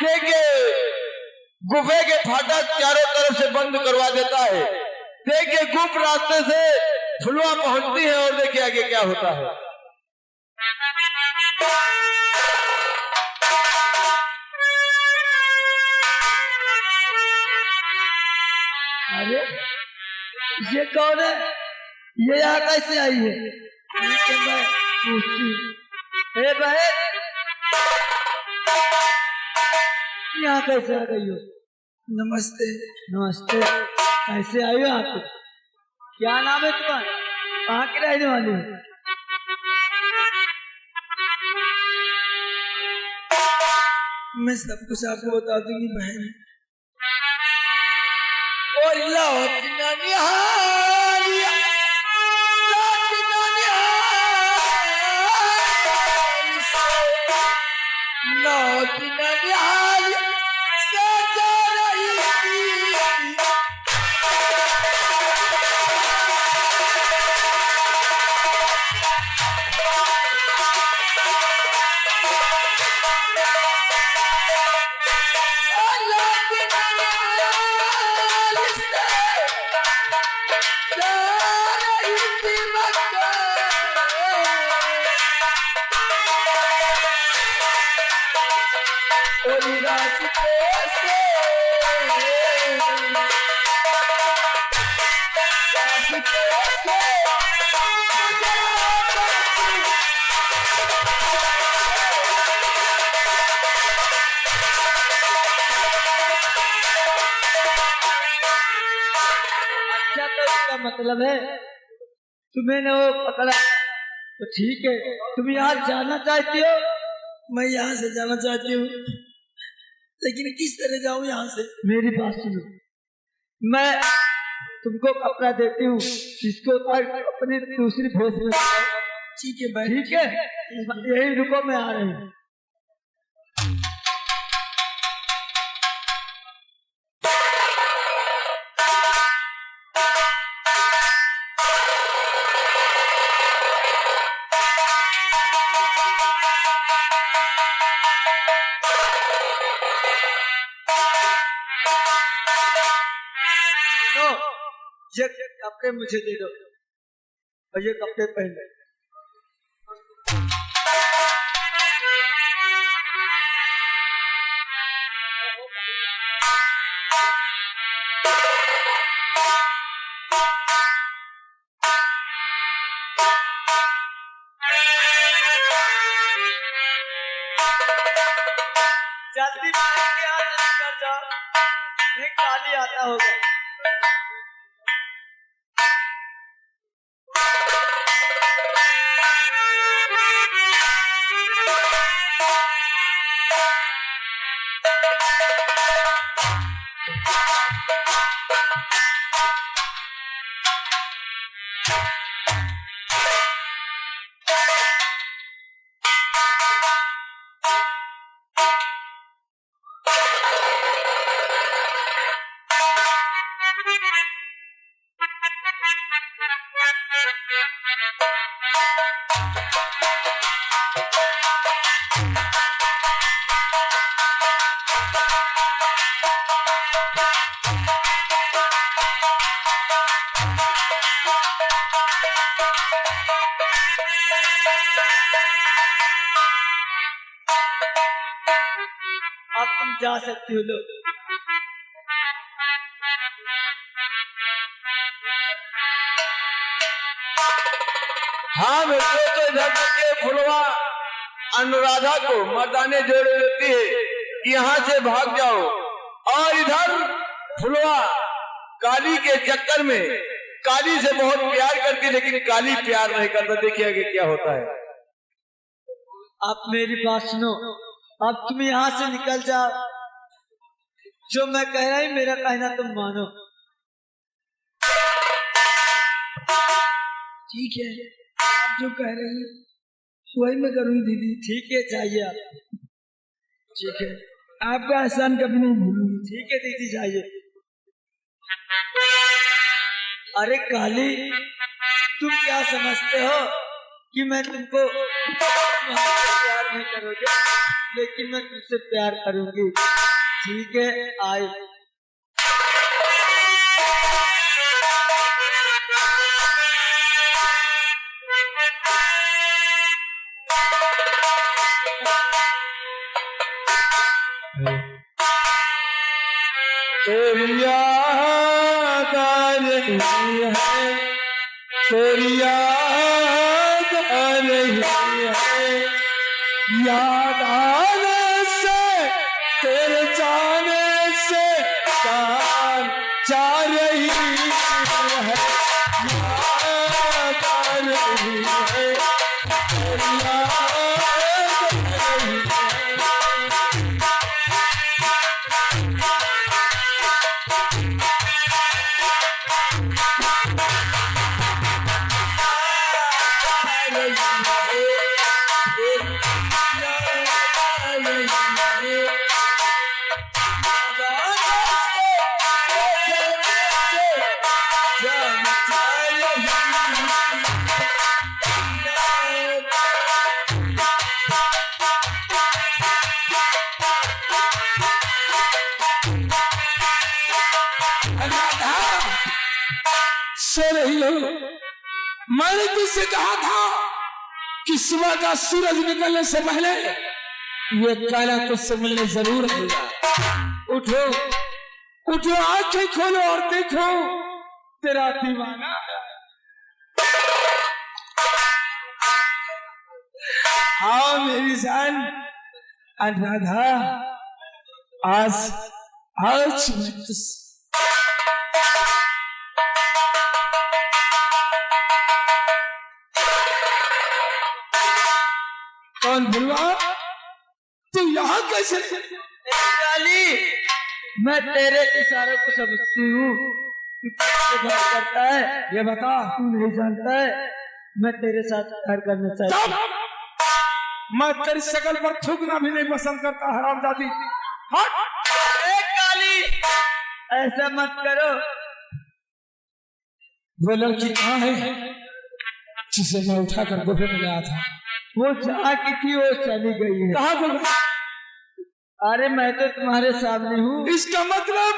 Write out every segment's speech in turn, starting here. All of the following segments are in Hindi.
देखिए गुफे के फाटक चारों तरफ से बंद करवा देता है। देखिए गुप्त रास्ते से फुलवा पहुंचती है और देखिए आगे क्या होता है। अरे ये कौन है? ये यहाँ कैसे आई है? मैं पूछती हूँ। बहन यहाँ कैसे आ गई हो? नमस्ते। नमस्ते। कैसे आई हो आप? क्या नाम है तुम्हारा? कहाँ की रहने वाली हो? मैं सब कुछ आपको बता दूंगी बहन। और लौट ननिहालिया, लौट ननिहालिया से जा रही थी। अच्छा तो इसका मतलब है तुम्हें न वो पकड़ा तो ठीक है। तुम यहाँ जाना चाहती हो? मैं यहाँ से जाना चाहती हूँ, लेकिन किस तरह जाऊँ यहाँ से? मेरी बात सुनो, मैं तुमको कपड़ा देती हूँ, इसको अपनी दूसरी भेष में लगाओ। ठीक है भाई। ठीक है, यही रुको, मैं आ रही हूँ। ये कपड़े मुझे दे दो और ये कपड़े पहन ले। जल्दी यहाँ से निकल जाओ, नहीं काली आता होगा। अब तुम जा सकती हो। लो हाँ मेरे तो इधर के फुलवा अनुराधा को मर्दाने जोड़े देती है कि यहाँ से भाग जाओ, और इधर फुलवा काली के चक्कर में काली से बहुत प्यार करती, लेकिन काली प्यार नहीं करता। देखिए आगे क्या होता है। आप मेरी बात सुनो, अब तुम यहाँ से निकल जाओ। जो मैं कह रहा हूँ मेरा कहना तुम मानो। ठीक है, आप जो कह रही है वही मैं करूँगी दीदी। ठीक है, जाइए आप। ठीक है, आपका एहसान कभी नहीं भूलूंगी। ठीक है दीदी, जाइए। अरे काली, तुम क्या समझते हो कि मैं तुमको प्यार नहीं करोगे? लेकिन मैं तुझसे प्यार करूंगी। ठीक है, आए। तेरी याद आ रही है, तेरी याद आ रही है, याद आने से तेरे जाने से जान जा रही है, याद आ रही है, तेरी याद आ रही है। सो रही हो, मैंने तुझसे कहा था कि सुबह का सूरज निकलने से पहले ये काला तुझसे मिलने जरूर आएगा। उठो उठो, आंखें खोलो और देखो, तेरा दीवाना हाँ मेरी जान अनुराधा, आज आज मैं तुझसे कौन भुलवा, तू यहाँ कैसे? काली, मैं तेरे इशारों को समझती हूँ। तू किससे प्यार करता है ये बता। तू नहीं जानता है मैं तेरे साथ प्यार करना चाहती हूँ। मैं तेरी शक्ल पर थूकना भी नहीं पसंद करता, हरामजादी। काली, ऐसा मत करो। वो लड़की कहाँ है जिसे मैं उठाकर गोफे में लाया था? वो जहाँ की थी वो चली गई है। कहाँ बोल? अरे मैं तो तुम्हारे सामने हूँ। इसका मतलब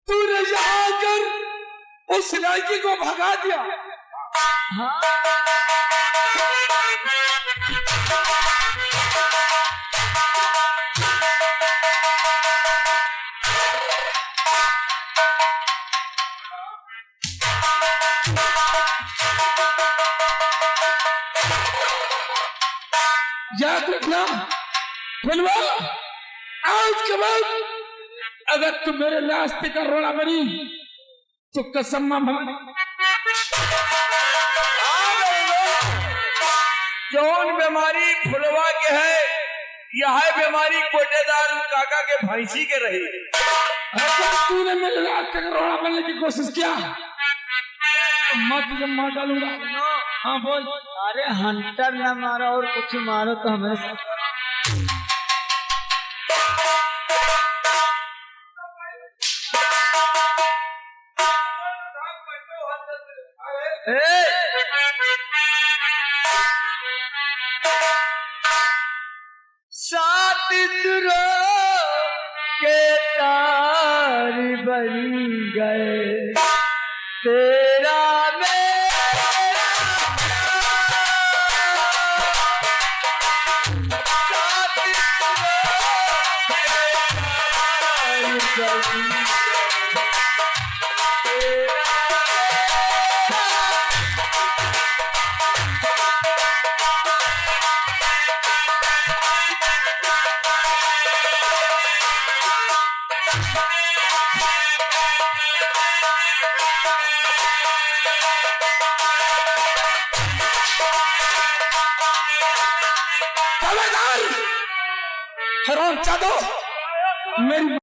तूने यहाँ आकर उस लड़की को भगा दिया? हाँ। याद रखना भुलवा, आज के बाद अगर तुम मेरे रास्ते का रोड़ा बनी तो कसम जौन बीमारी फुलवा के है, यह बीमारी कोटेदार काका के भैंसी के रही। तूने मेरे रास्ते का रोड़ा बनने की कोशिश किया मत मार डालूंगा। हाँ बोल। अरे हंटर ना मारा और कुछ मारो तो हमें सात सुरों के तार बन गए, तेरा हराम चादो मेरी